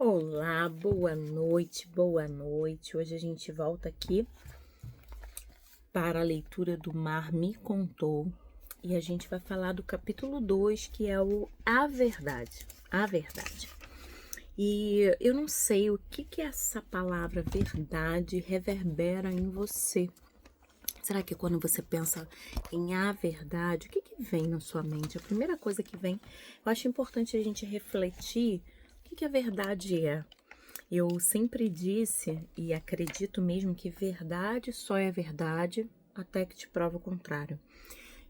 Olá, boa noite, boa noite. Hoje a gente volta aqui para a leitura do Mar Me Contou e a gente vai falar do capítulo 2, que é o A Verdade. A Verdade. E eu não sei o que essa palavra verdade reverbera em você. Será que quando você pensa em a verdade, o que vem na sua mente? A primeira coisa que vem, eu acho importante a gente refletir o que a verdade é. Eu sempre disse e acredito mesmo que verdade só é verdade até que te prova o contrário.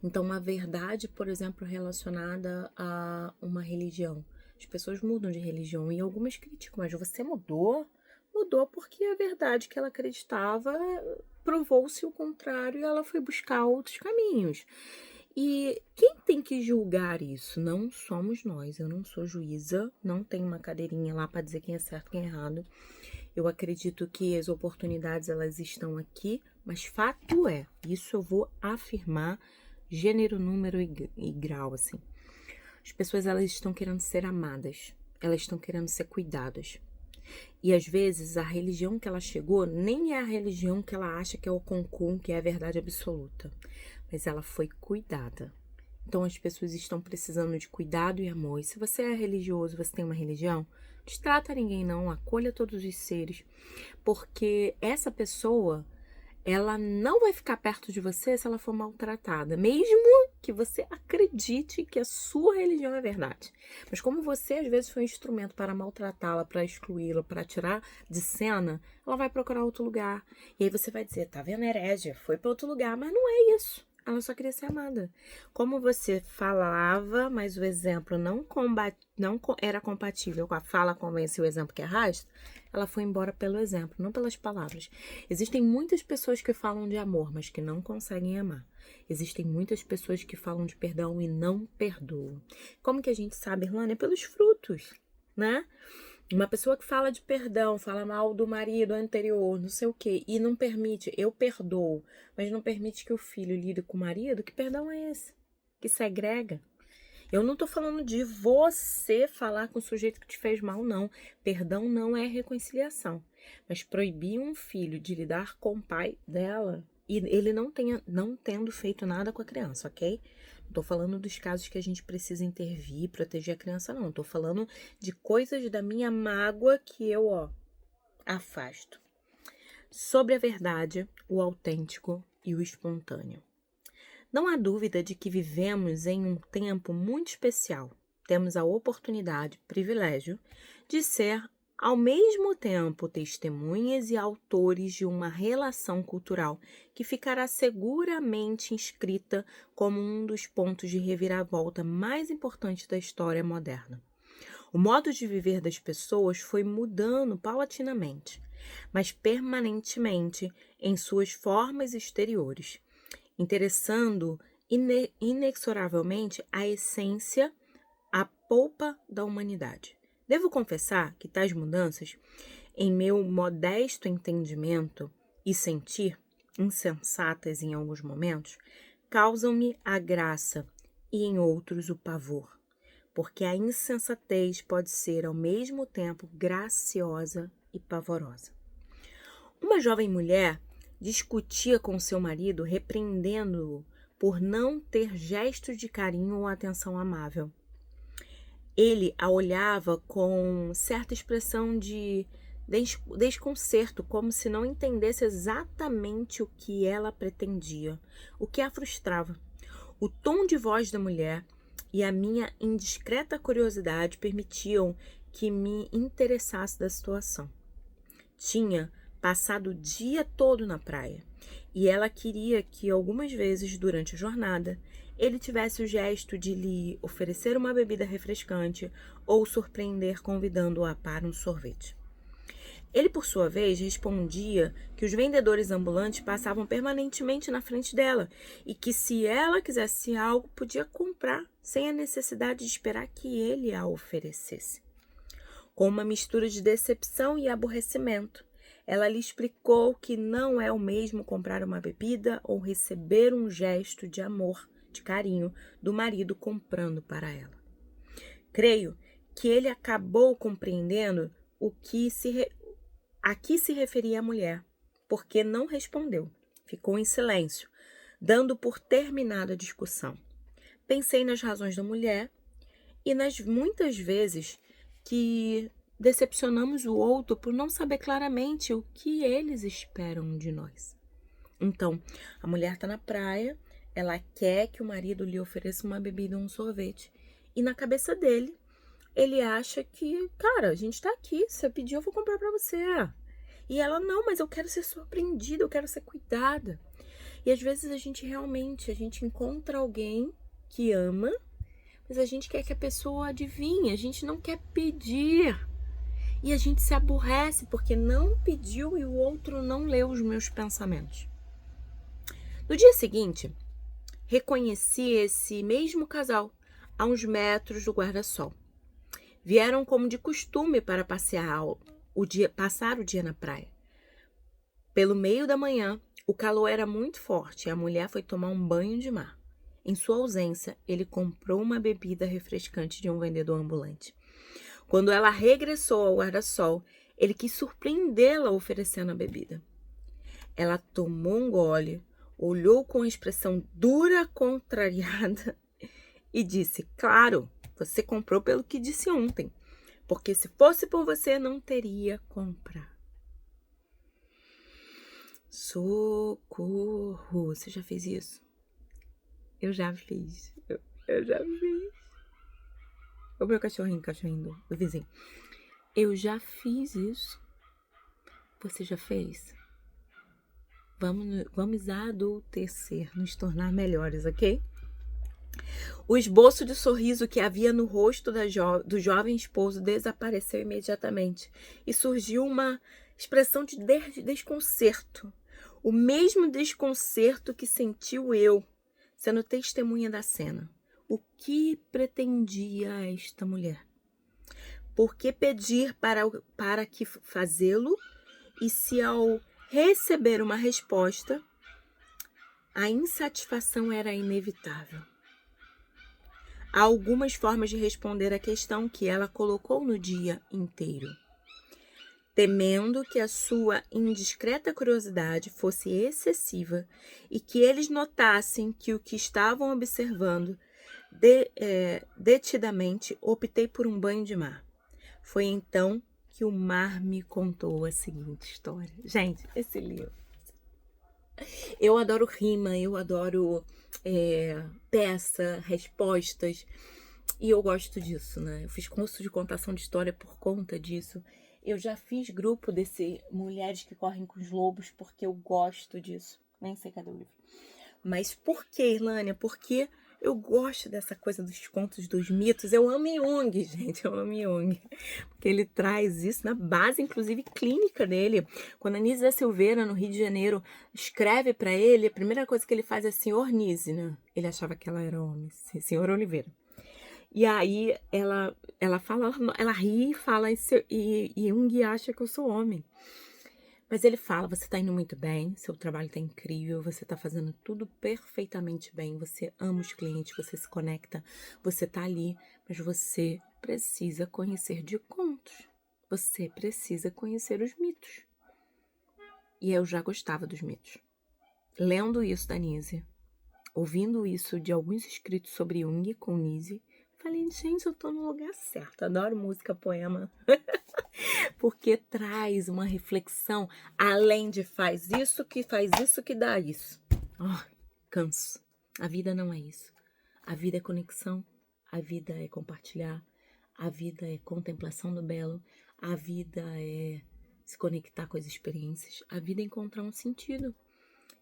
Então, uma verdade, por exemplo, relacionada a uma religião. As pessoas mudam de religião e algumas criticam, mas você mudou? Mudou porque a verdade que ela acreditava provou-se o contrário e ela foi buscar outros caminhos. E quem tem que julgar isso? Não somos nós. Eu não sou juíza, não tenho uma cadeirinha lá para dizer quem é certo e quem é errado. Eu acredito que as oportunidades elas estão aqui, mas fato é, isso eu vou afirmar, gênero, número e grau, assim. As pessoas elas estão querendo ser amadas, elas estão querendo ser cuidadas. E às vezes a religião que ela chegou nem é a religião que ela acha que é o concum, que é a verdade absoluta, mas ela foi cuidada. Então as pessoas estão precisando de cuidado e amor. E se você é religioso, você tem uma religião, não destrata ninguém não, acolha todos os seres, porque essa pessoa, ela não vai ficar perto de você se ela for maltratada, mesmo que você acredite que a sua religião é verdade. Mas como você às vezes foi um instrumento para maltratá-la, para excluí-la, para tirar de cena, ela vai procurar outro lugar. E aí você vai dizer, tá vendo, herege, foi para outro lugar, mas não é isso. Ela só queria ser amada. Como você falava, mas o exemplo não era compatível com a fala, convence o exemplo que arrasta, ela foi embora pelo exemplo, não pelas palavras. Existem muitas pessoas que falam de amor, mas que não conseguem amar. Existem muitas pessoas que falam de perdão e não perdoam. Como que a gente sabe, Irlânia? É pelos frutos, né? Uma pessoa que fala de perdão, fala mal do marido anterior, não sei o quê, e não permite, eu perdoo, mas não permite que o filho lide com o marido, que perdão é esse? Que segrega? Eu não tô falando de você falar com o sujeito que te fez mal, não. Perdão não é reconciliação. Mas proibir um filho de lidar com o pai dela, e ele não tendo feito nada com a criança, ok? Não tô falando dos casos que a gente precisa intervir, proteger a criança, não. Tô falando de coisas da minha mágoa que eu, afasto. Sobre a verdade, o autêntico e o espontâneo. Não há dúvida de que vivemos em um tempo muito especial. Temos a oportunidade, privilégio, de ser, ao mesmo tempo, testemunhas e autores de uma relação cultural que ficará seguramente inscrita como um dos pontos de reviravolta mais importantes da história moderna. O modo de viver das pessoas foi mudando paulatinamente, mas permanentemente em suas formas exteriores, interessando inexoravelmente a essência, a polpa da humanidade. Devo confessar que tais mudanças, em meu modesto entendimento e sentir, insensatas em alguns momentos, causam-me a graça e em outros o pavor, porque a insensatez pode ser ao mesmo tempo graciosa e pavorosa. Uma jovem mulher discutia com seu marido, repreendendo-o por não ter gestos de carinho ou atenção amável. Ele a olhava com certa expressão de desconcerto, como se não entendesse exatamente o que ela pretendia, o que a frustrava. O tom de voz da mulher e a minha indiscreta curiosidade permitiam que me interessasse da situação. Tinha passado o dia todo na praia e ela queria que algumas vezes durante a jornada ele tivesse o gesto de lhe oferecer uma bebida refrescante ou surpreender convidando-a para um sorvete. Ele, por sua vez, respondia que os vendedores ambulantes passavam permanentemente na frente dela e que se ela quisesse algo, podia comprar sem a necessidade de esperar que ele a oferecesse. Com uma mistura de decepção e aborrecimento, ela lhe explicou que não é o mesmo comprar uma bebida ou receber um gesto de amor, de carinho, do marido comprando para ela. Creio que ele acabou compreendendo a que se referia a mulher, porque não respondeu. Ficou em silêncio, dando por terminada a discussão. Pensei nas razões da mulher e nas muitas vezes que decepcionamos o outro por não saber claramente o que eles esperam de nós. Então, a mulher está na praia, ela quer que o marido lhe ofereça uma bebida ou um sorvete. E na cabeça dele, ele acha que, cara, a gente tá aqui, se você pedir eu vou comprar para você. E ela, não, mas eu quero ser surpreendida, eu quero ser cuidada. E às vezes a gente encontra alguém que ama, mas a gente quer que a pessoa adivinhe, a gente não quer pedir. E a gente se aborrece porque não pediu e o outro não leu os meus pensamentos. No dia seguinte, reconheci esse mesmo casal a uns metros do guarda-sol. Vieram como de costume para passar o dia na praia. Pelo meio da manhã, o calor era muito forte e a mulher foi tomar um banho de mar. Em sua ausência, ele comprou uma bebida refrescante de um vendedor ambulante. Quando ela regressou ao guarda-sol, ele quis surpreendê-la oferecendo a bebida. Ela tomou um gole, olhou com expressão dura, contrariada e disse, claro, você comprou pelo que disse ontem, porque se fosse por você, não teria comprado. Socorro! Você já fez isso? Eu já fiz. Eu já fiz. O meu cachorrinho do vizinho. Eu já fiz isso. Você já fez? Vamos adultecer, nos tornar melhores, ok? O esboço de sorriso que havia no rosto do jovem esposo desapareceu imediatamente e surgiu uma expressão de desconcerto. O mesmo desconcerto que sentiu eu, sendo testemunha da cena. O que pretendia esta mulher? Por que pedir para que fazê-lo? E se ao receber uma resposta, a insatisfação era inevitável. Há algumas formas de responder à questão que ela colocou no dia inteiro. Temendo que a sua indiscreta curiosidade fosse excessiva e que eles notassem que o que estavam observando detidamente, optei por um banho de mar. Foi então que o mar me contou a seguinte história. Gente, esse livro. Eu adoro rima, eu adoro peça, respostas, e eu gosto disso, né? Eu fiz curso de contação de história por conta disso. Eu já fiz grupo Mulheres que Correm com os Lobos, porque eu gosto disso. Nem sei cadê o livro. Mas por que, Irlânia? Porque eu gosto dessa coisa dos contos, dos mitos. Eu amo Jung, gente, eu amo Jung. Porque ele traz isso na base, inclusive, clínica dele. Quando a Nise Silveira, no Rio de Janeiro, escreve para ele, a primeira coisa que ele faz é Senhor Nise, né? Ele achava que ela era homem, Senhor Oliveira. E aí ela fala, ela ri e fala, e Jung acha que eu sou homem. Mas ele fala, você tá indo muito bem, seu trabalho tá incrível, você tá fazendo tudo perfeitamente bem, você ama os clientes, você se conecta, você tá ali, mas você precisa conhecer de contos. Você precisa conhecer os mitos. E eu já gostava dos mitos. Lendo isso da Nise, ouvindo isso de alguns escritos sobre Jung com Nise, falei, gente, eu tô no lugar certo. Adoro música, poema. Porque traz uma reflexão, além de faz isso que dá isso. Canso. A vida não é isso. A vida é conexão, a vida é compartilhar, a vida é contemplação do belo, a vida é se conectar com as experiências, a vida é encontrar um sentido.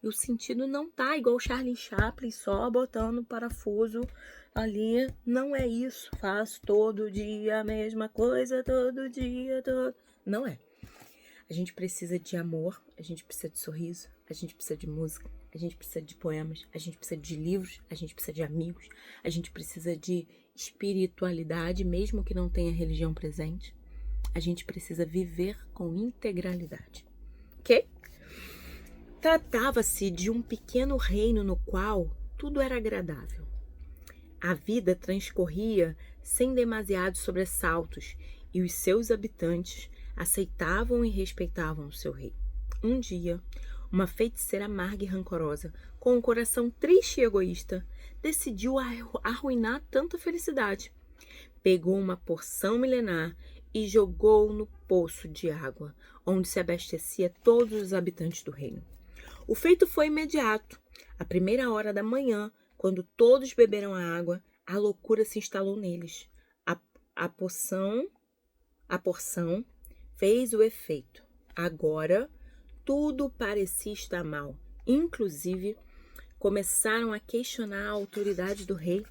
E o sentido não tá igual o Charlie Chaplin, só botando parafuso ali. Não é isso. Faço todo dia a mesma coisa, todo dia, Não é. A gente precisa de amor, a gente precisa de sorriso, a gente precisa de música, a gente precisa de poemas, a gente precisa de livros, a gente precisa de amigos, a gente precisa de espiritualidade, mesmo que não tenha religião presente. A gente precisa viver com integralidade. Ok? Tratava-se de um pequeno reino no qual tudo era agradável. A vida transcorria sem demasiados sobressaltos e os seus habitantes aceitavam e respeitavam o seu rei. Um dia, uma feiticeira amarga e rancorosa, com um coração triste e egoísta, decidiu arruinar tanta felicidade. Pegou uma porção milenar e jogou no poço de água, onde se abastecia todos os habitantes do reino. O feito foi imediato. À primeira hora da manhã, quando todos beberam a água, a loucura se instalou neles. A porção fez o efeito. Agora, tudo parecia estar mal. Inclusive, começaram a questionar a autoridade do rei.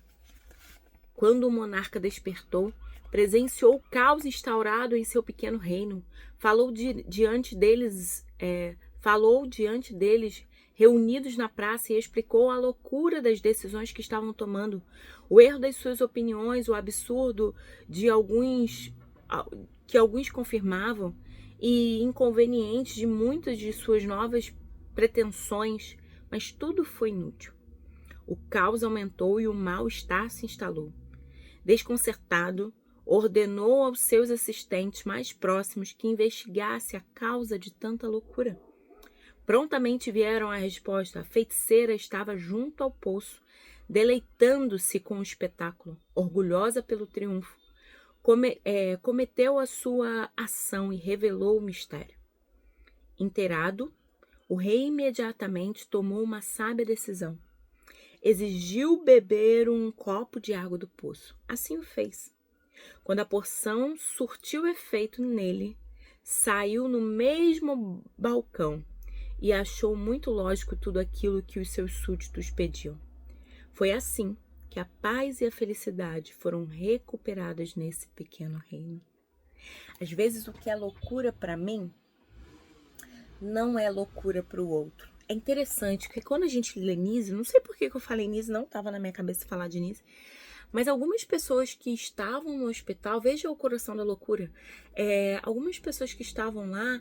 Quando o monarca despertou, presenciou o caos instaurado em seu pequeno reino. Falou diante deles, reunidos na praça, e explicou a loucura das decisões que estavam tomando, o erro das suas opiniões, o absurdo que alguns confirmavam e inconvenientes de muitas de suas novas pretensões, mas tudo foi inútil. O caos aumentou e o mal-estar se instalou. Desconcertado, ordenou aos seus assistentes mais próximos que investigasse a causa de tanta loucura. Prontamente vieram a resposta. A feiticeira estava junto ao poço, deleitando-se com o espetáculo. Orgulhosa pelo triunfo, cometeu a sua ação e revelou o mistério. Inteirado, o rei imediatamente tomou uma sábia decisão. Exigiu beber um copo de água do poço. Assim o fez. Quando a porção surtiu efeito nele, saiu no mesmo balcão e achou muito lógico tudo aquilo que os seus súditos pediam. Foi assim que a paz e a felicidade foram recuperadas nesse pequeno reino. Às vezes o que é loucura para mim não é loucura para o outro. É interessante, porque quando a gente lê Nise, não sei por que eu falei Nise, não estava na minha cabeça falar de Nise, mas algumas pessoas que estavam no hospital, veja o coração da loucura, algumas pessoas que estavam lá,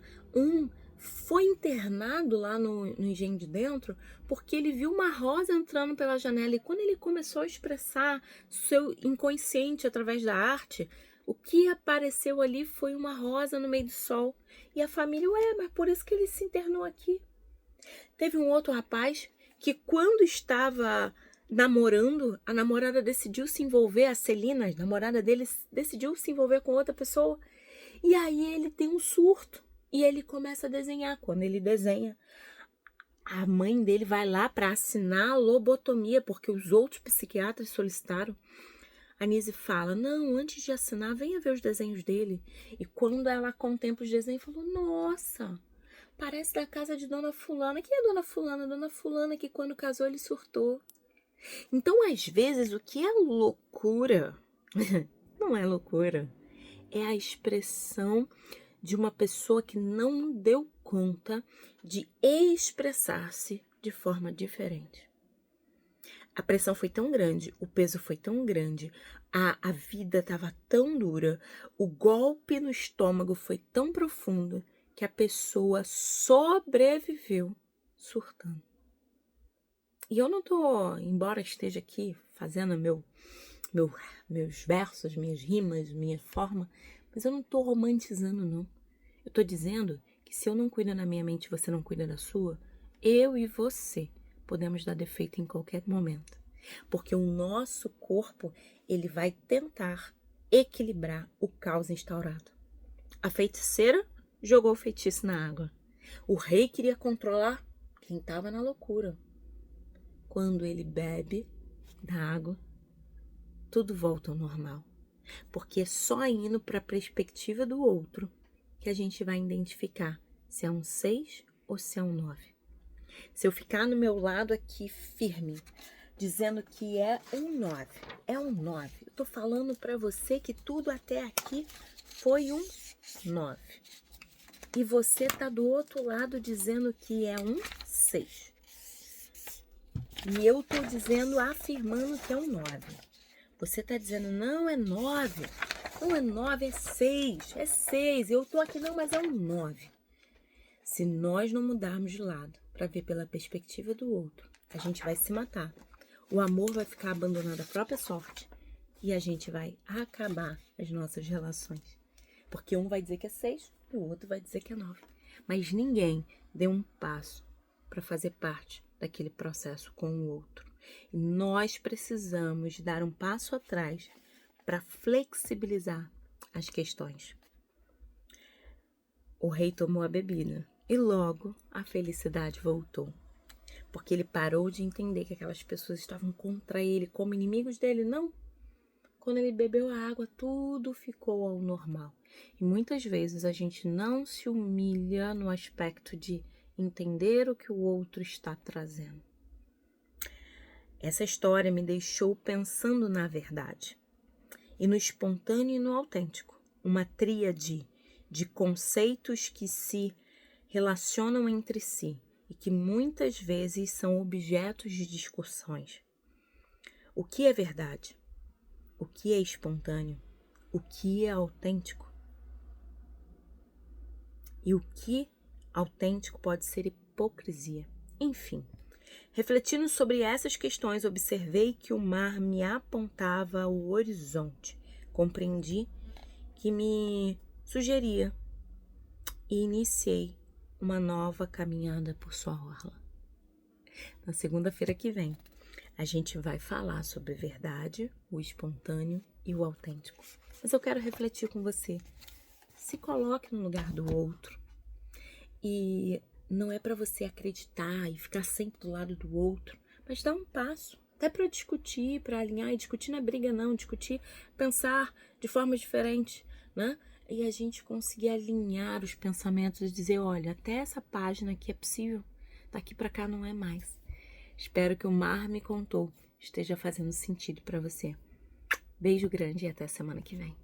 foi internado lá no engenho de dentro, porque ele viu uma rosa entrando pela janela, e quando ele começou a expressar seu inconsciente através da arte, o que apareceu ali foi uma rosa no meio do sol, e a família, mas por isso que ele se internou aqui. Teve um outro rapaz que, quando estava namorando, a namorada decidiu se envolver, a Celina, a namorada dele, decidiu se envolver com outra pessoa. E aí ele tem um surto e ele começa a desenhar. Quando ele desenha, a mãe dele vai lá para assinar a lobotomia, porque os outros psiquiatras solicitaram. A Nise fala, não, antes de assinar, venha ver os desenhos dele. E quando ela contempla os desenhos, falou, nossa, parece da casa de Dona Fulana. Quem é Dona Fulana? Dona Fulana que quando casou ele surtou. Então, às vezes, o que é loucura não é loucura. É a expressão de uma pessoa que não deu conta de expressar-se de forma diferente. A pressão foi tão grande, o peso foi tão grande, a vida estava tão dura, o golpe no estômago foi tão profundo que a pessoa sobreviveu surtando. E eu não tô, embora esteja aqui fazendo meus versos, minhas rimas, minha forma, mas eu não tô romantizando, não. Eu tô dizendo que se eu não cuido da minha mente e você não cuida da sua, eu e você podemos dar defeito em qualquer momento. Porque o nosso corpo, ele vai tentar equilibrar o caos instaurado. A feiticeira jogou o feitiço na água. O rei queria controlar quem estava na loucura. Quando ele bebe da água, tudo volta ao normal. Porque é só indo para a perspectiva do outro que a gente vai identificar se é um 6 ou se é um 9. Se eu ficar no meu lado aqui firme, dizendo que é um 9, é um 9. Eu tô falando para você que tudo até aqui foi um 9. E você tá do outro lado dizendo que é um 6. E eu tô dizendo, afirmando que é um 9. Você tá dizendo, não é 9. Não é 9, é 6. É 6. Eu tô aqui, não, mas é um 9. Se nós não mudarmos de lado para ver pela perspectiva do outro, a gente vai se matar. O amor vai ficar abandonado à própria sorte e a gente vai acabar as nossas relações. Porque um vai dizer que é 6 e o outro vai dizer que é 9. Mas ninguém deu um passo para fazer parte daquele processo com o outro. E nós precisamos dar um passo atrás para flexibilizar as questões. O rei tomou a bebida e logo a felicidade voltou. Porque ele parou de entender que aquelas pessoas estavam contra ele, como inimigos dele. Não. Quando ele bebeu a água, tudo ficou ao normal. E muitas vezes a gente não se humilha no aspecto de entender o que o outro está trazendo. Essa história me deixou pensando na verdade. E no espontâneo e no autêntico. Uma tríade de conceitos que se relacionam entre si e que muitas vezes são objetos de discussões. O que é verdade? O que é espontâneo? O que é autêntico? E o que autêntico pode ser hipocrisia? Enfim, refletindo sobre essas questões, observei que o mar me apontava o horizonte. Compreendi que me sugeria e iniciei uma nova caminhada por sua orla. Na segunda-feira que vem, a gente vai falar sobre verdade, o espontâneo e o autêntico. Mas eu quero refletir com você. Se coloque no lugar do outro. E não é para você acreditar e ficar sempre do lado do outro, mas dá um passo. Até para discutir, para alinhar. E discutir não é briga não, discutir, pensar de forma diferente, né? E a gente conseguir alinhar os pensamentos e dizer, olha, até essa página aqui é possível, daqui para cá não é mais. Espero que o Mar Me Contou esteja fazendo sentido para você. Beijo grande e até semana que vem.